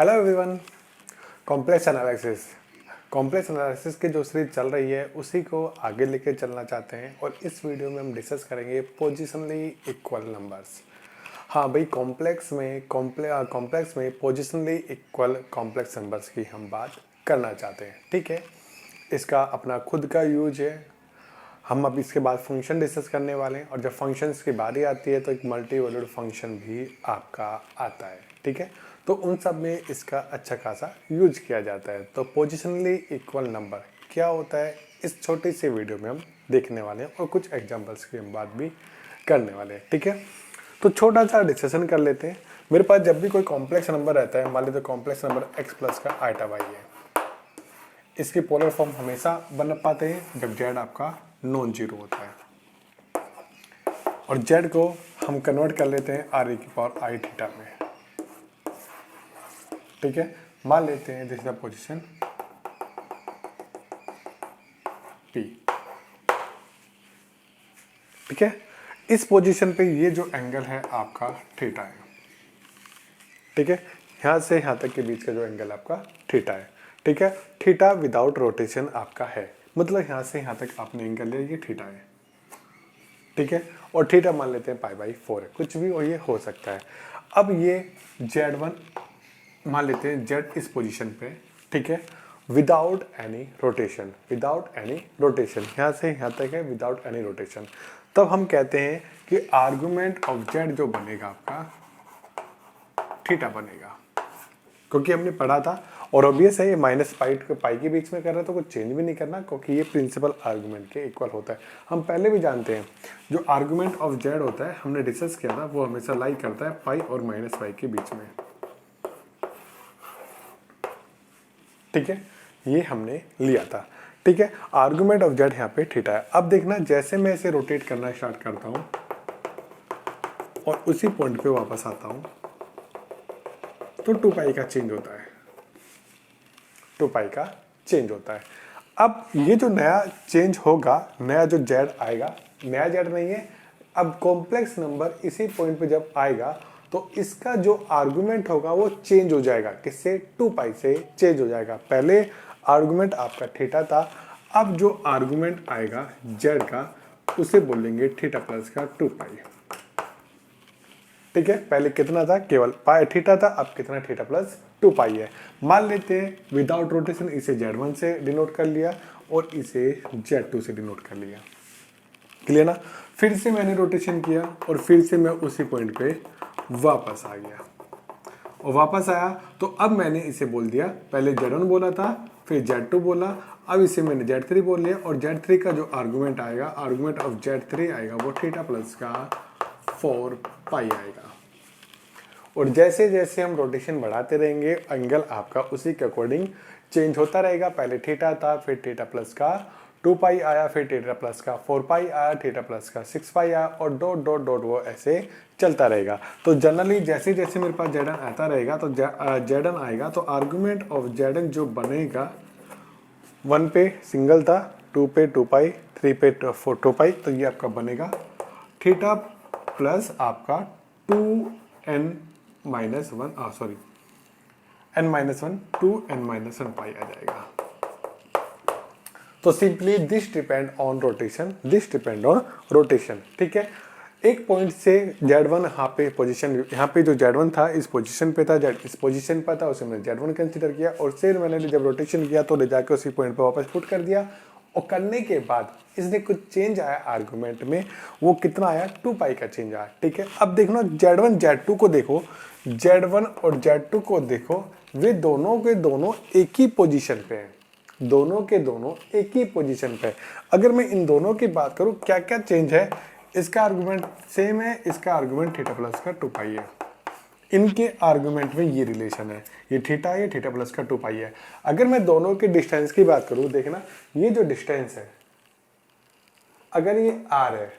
Hello everyone. Complex analysis की जो series चल रही है उसी को आगे लेके चलना चाहते हैं और इस वीडियो में हम डिस्कस करेंगे पोजिशनली इक्वल नंबर्स। हाँ भाई, कॉम्प्लेक्स में पोजिशनली इक्वल कॉम्प्लेक्स नंबर्स की हम बात करना चाहते हैं। ठीक है, इसका अपना खुद का यूज है। हम अब इसके बाद फंक्शन डिस्कस करने वाले हैं और जब फंक्शंस की बारी आती है तो एक मल्टी वैल्यूड फंक्शन भी आपका आता है। ठीक है, तो उन सब में इसका अच्छा खासा यूज किया जाता है। तो पोजिशनली इक्वल नंबर क्या होता है इस छोटी सी वीडियो में हम देखने वाले हैं और कुछ एग्जांपल्स की हम बात भी करने वाले हैं। ठीक है, तो छोटा सा डिस्कशन कर लेते हैं। मेरे पास जब भी कोई कॉम्प्लेक्स नंबर रहता है, मान लीजिए कॉम्प्लेक्स नंबर x प्लस का आइटा y है, इसकी पोलर फॉर्म हमेशा बन पाते हैं जब z आपका नॉन जीरो होता है और z को हम कन्वर्ट कर लेते हैं r e की पावर i थीटा में। ठीक है, मान लेते हैं this is the position P। ठीक है, इस पोजीशन पे ये जो एंगल है आपका थीटा है। ठीक है, यहां से यहां तक के बीच का जो एंगल आपका थीटा है। ठीक है, थीटा विदाउट रोटेशन आपका है, मतलब यहां से यहां तक आपने एंगल लिया, ये थीटा है। ठीक है, और थीटा मान लेते हैं π/4 है, कुछ भी और ये हो सकता है। अब ये z1 मान लेते हैं, z इस पोजीशन पे। ठीक है, विदाउट एनी रोटेशन यहां से यहां तक है विदाउट एनी रोटेशन। तब हम कहते हैं कि आर्गुमेंट ऑफ z जो बनेगा आपका थीटा बनेगा, क्योंकि हमने पढ़ा था और ऑब्वियस है ये माइनस पाई के बीच में कर रहा है तो कुछ चेंज भी नहीं करना, क्योंकि ये प्रिंसिपल आर्गुमेंट के इक्वल होता है। हम पहले भी जानते हैं जो आर्गुमेंट ऑफ z होता है, हमने डिस्कस किया था, वो हमेशा लाई करता है पाई और माइनस पाई के बीच में। ठीक है, ये हमने लिया था। ठीक है, आर्गुमेंट ऑफ z यहाँ पे थीटा है। अब देखना, जैसे मैं इसे रोटेट करना स्टार्ट करता हूँ और उसी पॉइंट पे वापस आता हूँ तो 2 पाई का चेंज होता है, 2 पाई का चेंज होता है। अब ये जो नया चेंज होगा, नया जो z आएगा, नया z नहीं है, अब कॉम्प्लेक्स नंबर इसी पॉइंट पे जब आएगा तो इसका जो आर्गुमेंट होगा वो चेंज हो जाएगा। किससे? 2 पाई से चेंज हो जाएगा। पहले आर्गुमेंट आपका थीटा था, अब जो आर्गुमेंट आएगा z का उसे बोलेंगे थीटा प्लस का 2 पाई। ठीक है, पहले कितना था? केवल पाई थीटा था, अब कितना? थीटा प्लस 2 पाई है। मान लेते हैं विदाउट रोटेशन इसे z1 से डिनोट कर लिया और इसे z2 से डिनोट कर लिया। क्लियर ना? फिर से मैंने रोटेशन किया और फिर से मैं उसी पॉइंट पे वापस आ गया और वापस आया तो अब मैंने इसे बोल दिया, पहले z1 बोला था फिर z2 बोला, अब इसे मैंने z3 बोल लिया और z3 का जो आर्गुमेंट आएगा, आर्गुमेंट ऑफ z3 आएगा वो थीटा प्लस का 4 पाई आएगा। और जैसे जैसे हम रोटेशन बढ़ाते रहेंगे एंगल आपका उसी के अकॉर्डिंग चेंज होता रहेगा। पहले थीटा था, फिर थीटा प्लस का 2 पाई आया, फिर थीटा प्लस का 4 पाई आया, थीटा प्लस का 6 पाई आया और डॉट डॉट डॉट वो ऐसे चलता रहेगा। तो जनरली जैसे जैसे मेरे पास z1 आता रहेगा तो z1 आएगा तो आर्गुमेंट ऑफ z1 जो बनेगा, 1 पे सिंगल था, 2 पे 2 पाई, 3 पे 2 पाई, तो ये आपका बनेगा थीटा प्लस आपका 2n minus 1 sorry n-1 2n-1 पाई आ जाएगा। तो simply this depend on rotation. ठीक है, एक पॉइंट से z1 यहाँ पे पोजीशन, यहाँ पे जो z1 था इस पोजीशन पे था, z इस पोजीशन पर था, उसे मैंने z1 कंसीडर किया और फिर मैंने जब रोटेशन किया तो ले जाके उसी पॉइंट पे वापस पुट कर दिया और करने के बाद इसने कुछ चेंज आया आर्गुमेंट में, वो कितना आया? 2 पाई का चेंज आया। ठीक है, अब देखना z1 z2 को देखो, z1 और z2 को देखो, वे दोनों के दोनों एक ही पोजीशन पे हैं, दोनों के दोनों एक ही पोजीशन पे। अगर मैं इन दोनों की बात करूं क्या क्या चेंज है, इसका आर्गुमेंट सेम है, इसका आर्गुमेंट थीटा प्लस का 2 पाई है। इनके आर्गुमेंट में ये रिलेशन है, ये थीटा है, थीटा प्लस का 2 पाई है। अगर मैं दोनों के डिस्टेंस की बात करूं, देखना ये जो डिस्टेंस है, अगर ये r है,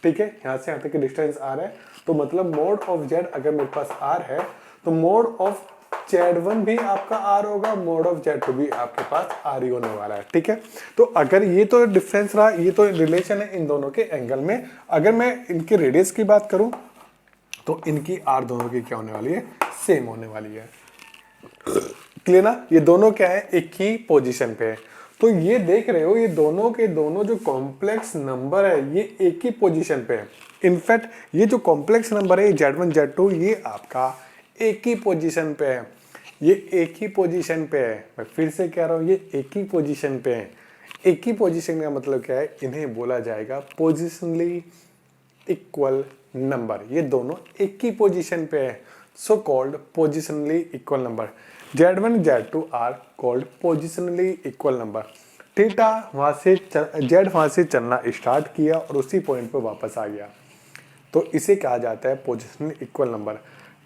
ठीक है, यहां से यहां तक की डिस्टेंस r है, तो मतलब मोड ऑफ z अगर मेरे पास r है तो मोड ऑफ z1 भी आपका r होगा, मोड ऑफ z2 भी आपके पास r ही होने वाला है। ठीक है, तो अगर ये तो डिफरेंस रहा, ये तो रिलेशन है इन दोनों के एंगल में। अगर मैं इनके रेडियस की बात करूं तो इनकी r दोनों की क्या होने वाली है? सेम होने वाली है। क्लियर ना, ये दोनों क्या है, एक ही पोजीशन पे है। तो ये देख रहे हो, ये दोनों के दोनों जो कॉम्प्लेक्स नंबर है ये एक ही पोजीशन पे है। इनफैक्ट ये जो कॉम्प्लेक्स नंबर है Z1 Z2 ये आपका एक ही पोजीशन पे है, ये एक ही पोजीशन पे है। मैं फिर से कह रहा हूँ, ये एक ही पोजीशन पे है। एक ही पोजीशन का मतलब क्या है, इन्हें बोला जाएगा पोजिशनली इक्वल नंबर। ये दोनों एक ही पोजीशन पे है, so called positionally equal number. Z1 Z2 are called positionally equal number. Theta वहां से जेड वहां से चलना स्टार्ट किया और उसी पॉइंट पे वापस आ गया, तो इसे कहा जाता है पोजिशनली इक्वल नंबर।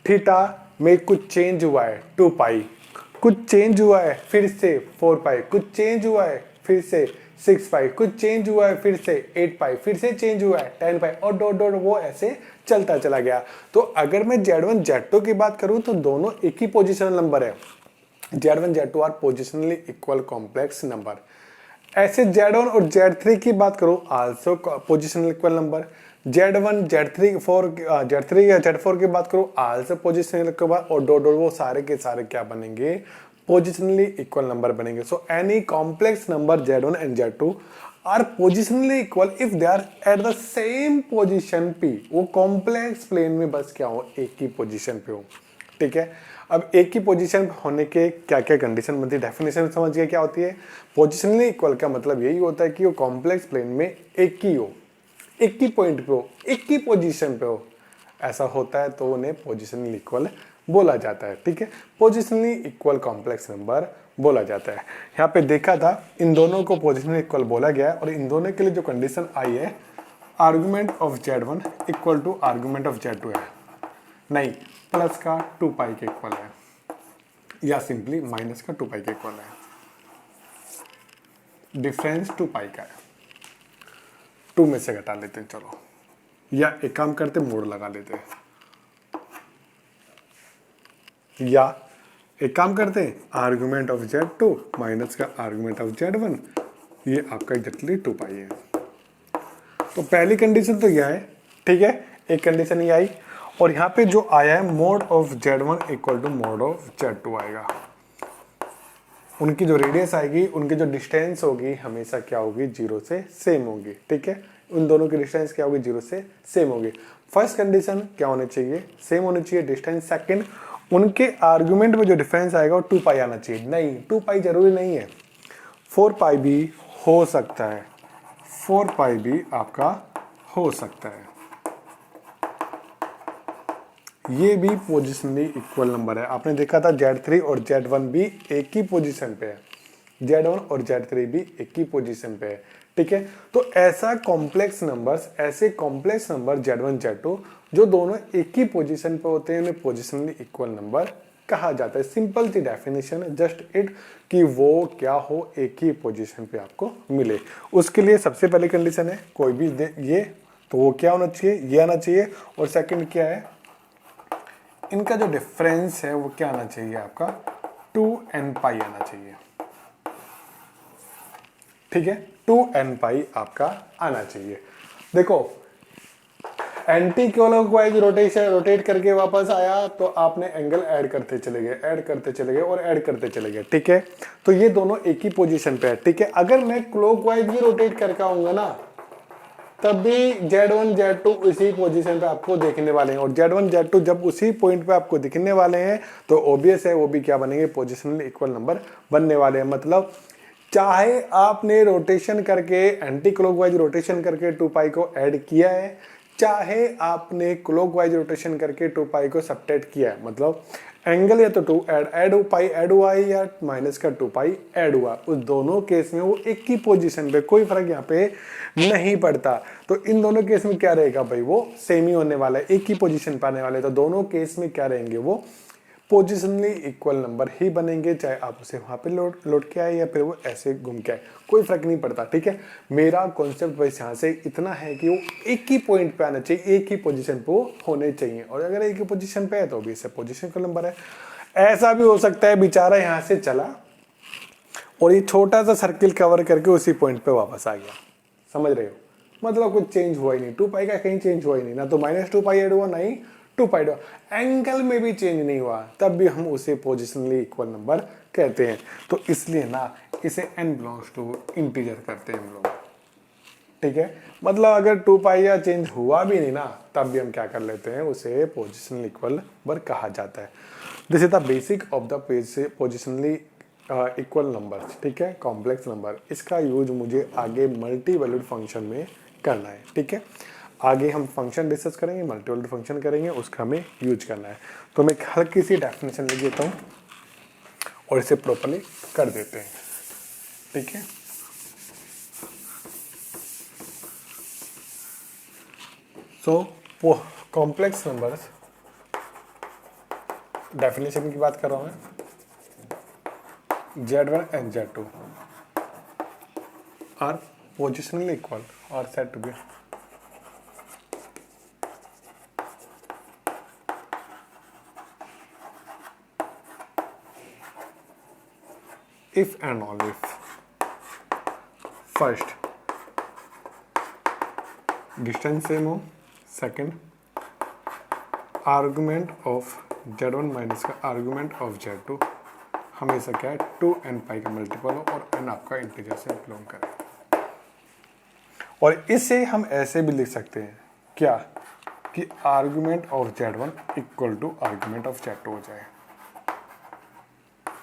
थीटा में कुछ चेंज हुआ है 2 पाई, कुछ चेंज हुआ है फिर से 4 पाई, कुछ चेंज हुआ है फिर से 6 पाई, कुछ चेंज हुआ है फिर से 8 पाई, फिर से चेंज हुआ है 10 पाई और डॉट डॉट वो ऐसे चलता चला गया। तो अगर मैं Z1 Z2 की बात करूं तो दोनों एक ही पोजिशनल नंबर है। Z1 Z2 are positionally equal complex number. ऐसे Z1 और Z3 की बात करूं, also positional equal number. Z1 Z3 Z3 या Z4 की बात करूं, आल्सो पोजिशनल इक्वल, और डॉट डॉट वो सारे के सारे क्या बनेंगे, पोजिशनली इक्वल नंबर बनेंगे। So any complex number Z1 and Z2 are positionally equal if they are at the same position P। वो कॉम्प्लेक्स प्लेन में बस क्या हो, एक ही पोजिशन पे हो। ठीक है, अब एक ही पोजीशन होने के क्या क्या कंडीशन बनती है, डेफिनेशन समझ गए क्या होती है। पोजिशनली इक्वल का मतलब यही होता है कि वो कॉम्प्लेक्स प्लेन में एक ही हो, एक ही पॉइंट पे हो, एक ही पोजीशन पे हो, ऐसा होता है तो उन्हें पोजिशनली इक्वल बोला जाता है। ठीक है, पोजिशनली इक्वल कॉम्प्लेक्स नंबर बोला जाता है। यहाँ पे देखा था इन दोनों को पोजिशनली इक्वल बोला गया है और इन दोनों के लिए जो कंडीशन आई है, argument of Z1 equal to argument of Z2 है, नहीं प्लस का 2 पाई के इक्वल है या सिंपली माइनस का 2 पाई के इक्वल है। डिफरेंस 2 पाई का है, 2 में से घटा लेते हैं चलो, या एक काम करते मोड़ लगा लेते हैं, या एक काम करते हैं आर्गुमेंट ऑफ Z2 माइनस का आर्गुमेंट ऑफ Z1, ये आपका एग्जैक्टली 2 पाई है। तो पहली कंडीशन तो यह है, ठीक है, एक कंडीशन ये आई, और यहाँ पे जो आया है mod of Z1 equal to mod of Z2 आएगा। उनकी जो रेडियस आएगी, उनकी जो डिस्टेंस होगी हमेशा क्या होगी, 0 से सेम होगी। ठीक है, उन दोनों की डिस्टेंस क्या होगी, 0 से सेम होगी। फर्स्ट कंडीशन क्या होनी चाहिए, सेम होनी चाहिए डिस्टेंस। सेकंड, उनके आर्गुमेंट में जो डिफरेंस आएगा वो 2 पाई आना चाहिए। नहीं, 2 पाई जरूरी नहीं है, 4 पाई भी हो सकता है, 4 पाई भी आपका हो सकता है। ये भी पोजिशनली इक्वल नंबर है। आपने देखा था Z3 और Z1 भी एक ही पोजीशन पे है, Z1 और Z3 भी एक ही पोजीशन पे है। ठीक है, तो ऐसा कॉम्प्लेक्स नंबर्स, ऐसे कॉम्प्लेक्स नंबर Z1 Z2 जो दोनों एक ही पोजीशन पे होते हैं, उन्हें पोजिशनली इक्वल नंबर कहा जाता है। सिंपल सी डेफिनेशन है, जस्ट इट कि वो क्या हो, एक ही पोजीशन पे आपको मिले। उसके लिए सबसे पहले कंडीशन है कोई भी ये, तो वो क्या होना चाहिए, ये आना चाहिए। और सेकंड क्या है, इनका जो डिफरेंस है वो क्या आना चाहिए, आपका 2n पाई आना चाहिए। ठीक है, 2n पाई आपका आना चाहिए। देखो एंटी क्लॉकवाइज रोटेट करके वापस आया तो आपने एंगल ऐड करते चले गए, ऐड करते चले गए और ऐड करते चले गए। ठीक है, तो ये दोनों एक ही पोजीशन पे है। ठीक है, अगर मैं क्लॉकवाइज भी रोटेट करके आऊंगा ना, तब भी Z1 Z2 उसी पोजीशन पे आपको देखने वाले हैं, और Z1 Z2 जब उसी पॉइंट पे आपको दिखने वाले हैं तो ऑब्वियस है वो भी क्या बनेंगे, पोजिशनली इक्वल नंबर बनने वाले हैं। मतलब चाहे आपने रोटेशन करके, एंटी क्लॉकवाइज रोटेशन करके 2 पाई को ऐड किया है, चाहे आपने क्लॉकवाइज रोटेशन करके 2 पाई को सबट्रैक्ट किया है, मतलब एंगल या तो 2 ऐड पाई ऐड हुआ है या माइनस का 2 पाई ऐड हुआ, उस दोनों केस में वो एक ही पोजीशन पे, कोई फर्क यहाँ पे नहीं पड़ता। तो इन दोनों केस में क्या रहेगा भाई, वो सेम ही होने वाला है, एक ही पोजीशन पे आने वाले। तो दोनों केस में क्या रहेंगे, वो पोजिशनली इक्वल नंबर ही बनेंगे, चाहे आप उसे वहां पे लौट के आए या फिर वो ऐसे घूम के आए, कोई फर्क नहीं पड़ता। ठीक है, मेरा कॉन्सेप्ट बस यहाँ से इतना है कि वो एक ही पॉइंट पे आना चाहिए, एक ही पोजीशन पे वो होने चाहिए, और अगर एक ही पोजीशन पे है तो भी इसे पोजीशन का नंबर है। ऐसा भी हो सकता है बेचारा यहाँ से चला और ये छोटा सा सर्किल कवर करके उसी पॉइंट पे वापस आ गया, समझ रहे हो, मतलब कुछ चेंज हुआ ही नहीं, 2 पाई का कहीं चेंज हुआ ही नहीं, ना तो -2 पाई ऐड हुआ, ना ही 2 पाई, एंगल में भी चेंज नहीं हुआ तब भी हम उसे पोजिशनली इक्वल नंबर कहते हैं। तो इसलिए ना इसे n बिलोंग्स टू इंटीजर करते हैं हम लोग, ठीक है। मतलब अगर 2 पाई या चेंज हुआ भी नहीं ना तब भी हम क्या कर लेते हैं, उसे पोजिशनल इक्वल नंबर कहा जाता है। This is the basic of the positionally equal number, ठीक है, कॉम्प्लेक्स नंबर। इसका यूज मुझे आगे मल्टी वैल्यूड फंक्शन में करना है, ठीक है। आगे हम फंक्शन डिस्कस करेंगे, मल्टी वैल्यूड फंक्शन करेंगे, उसका हमें यूज करना है। तो मैं हल्की सी डेफिनेशन लिख देता हूँ और इसे प्रॉपर्ली कर देते हैं, ठीक है। सो कॉम्प्लेक्स नंबर्स, डेफिनेशन की बात कर रहा हूँ मैं, Z1 and Z2 are positionally equal or said to be if and only if first distance same हो, second argument of Z1 minus का argument of Z2 हमेशा क्या है 2n पाई का मल्टीपल हो और n आपका इंटीजर से बिलोंग करे। और इसे हम ऐसे भी लिख सकते हैं क्या कि argument of Z1 equal to argument of Z2 हो जाए,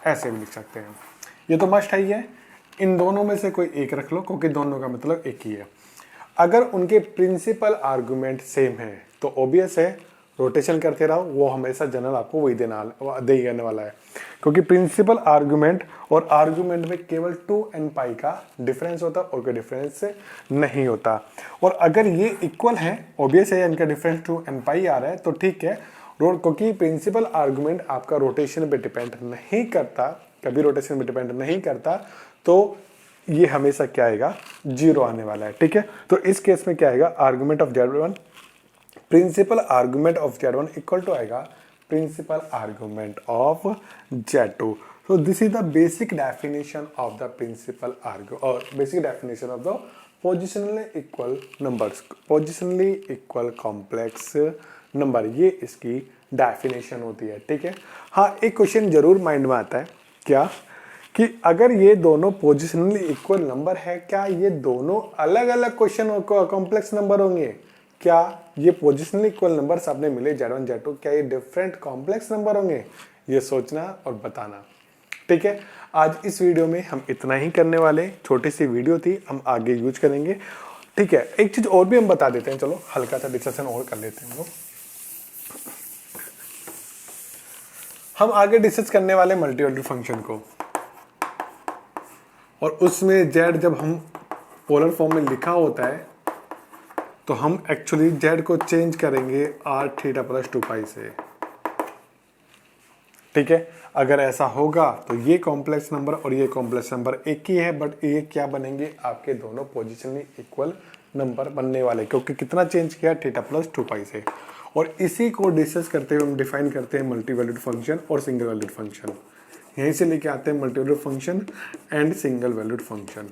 ऐसे भी लिख सकते हैं। ये तो मस्ट है ही है, इन दोनों में से कोई एक रख लो क्योंकि दोनों का मतलब एक ही है। अगर उनके प्रिंसिपल आर्गुमेंट सेम है तो ऑब्वियस है रोटेशन करते रहो, वो हमेशा जनरल आपको वही देने वाला है, क्योंकि प्रिंसिपल आर्गुमेंट और आर्गुमेंट में केवल 2n पाई का डिफरेंस होता है और कोई डिफरेंस नहीं होता। और अगर ये इक्वल है, ऑब्वियस है इनका डिफरेंस 2n पाई आ रहा है तो ठीक है, क्योंकि प्रिंसिपल आर्गुमेंट आपका रोटेशन पे डिपेंड नहीं करता, कभी रोटेशन पे डिपेंड नहीं करता, तो ये हमेशा क्या आएगा, 0 आने वाला है, ठीक है। तो इस केस में क्या आएगा, argument of Z1 principal argument of Z1 equal to आएगा principal argument of Z2। so this is the basic definition of the principal argument or basic definition of the positionally equal numbers, positionally equal complex number, ये इसकी definition होती है, ठीक है। हाँ, एक question जरूर माइंड में आता है क्या कि अगर ये दोनों पोजिशनली इक्वल नंबर है, क्या ये दोनों अलग अलग क्वेश्चन कॉम्प्लेक्स नंबर होंगे? क्या ये पोजिशनली इक्वल नंबर्स आपने मिले Z1 Z2, क्या ये डिफरेंट कॉम्प्लेक्स नंबर होंगे? ये सोचना और बताना, ठीक है। आज इस वीडियो में हम इतना ही करने वाले, छोटी सी वीडियो थी, हम आगे यूज करेंगे, ठीक है। एक चीज और भी हम बता देते हैं, चलो हल्का सा डिस्कशन और कर लेते हैं हम लोग। हम आगे डिस्कस करने वाले मल्टी वैल्यूड फंक्शन को, और उसमें z जब हम पोलर फॉर्म में लिखा होता है तो हम एक्चुअली z को चेंज करेंगे r थीटा प्लस 2 पाई से, ठीक है। अगर ऐसा होगा तो ये कॉम्प्लेक्स नंबर और ये कॉम्प्लेक्स नंबर एक ही है, बट ये क्या बनेंगे, आपके दोनों पोजिशनली इक्वल नंबर बनने वाले, क्योंकि कितना चेंज किया, थीटा प्लस 2 पाई से। और इसी को डिस्कस करते हुए हम डिफाइन करते हैं मल्टी वैल्यूड फंक्शन और सिंगल वैल्यूड फंक्शन। यहीं से लेके आते हैं multi valued function and single valued function,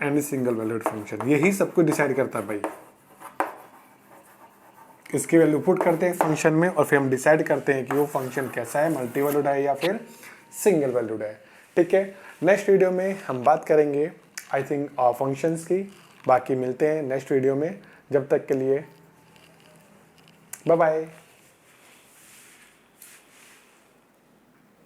and single valued function, यही सब कुछ डिसाइड करता है भाई। इसकी वैल्यू पुट करते हैं फंक्शन में और फिर हम डिसाइड करते हैं कि वो फंक्शन कैसा है, मल्टी वैल्यूड है या फिर सिंगल वैल्यूड है, ठीक है। नेक्स्ट वीडियो में हम बात करेंगे आई थिंक फंक्शंस की। बाकी मिलते हैं नेक्स्ट वीडियो में, जब तक के लिए बाय बाय।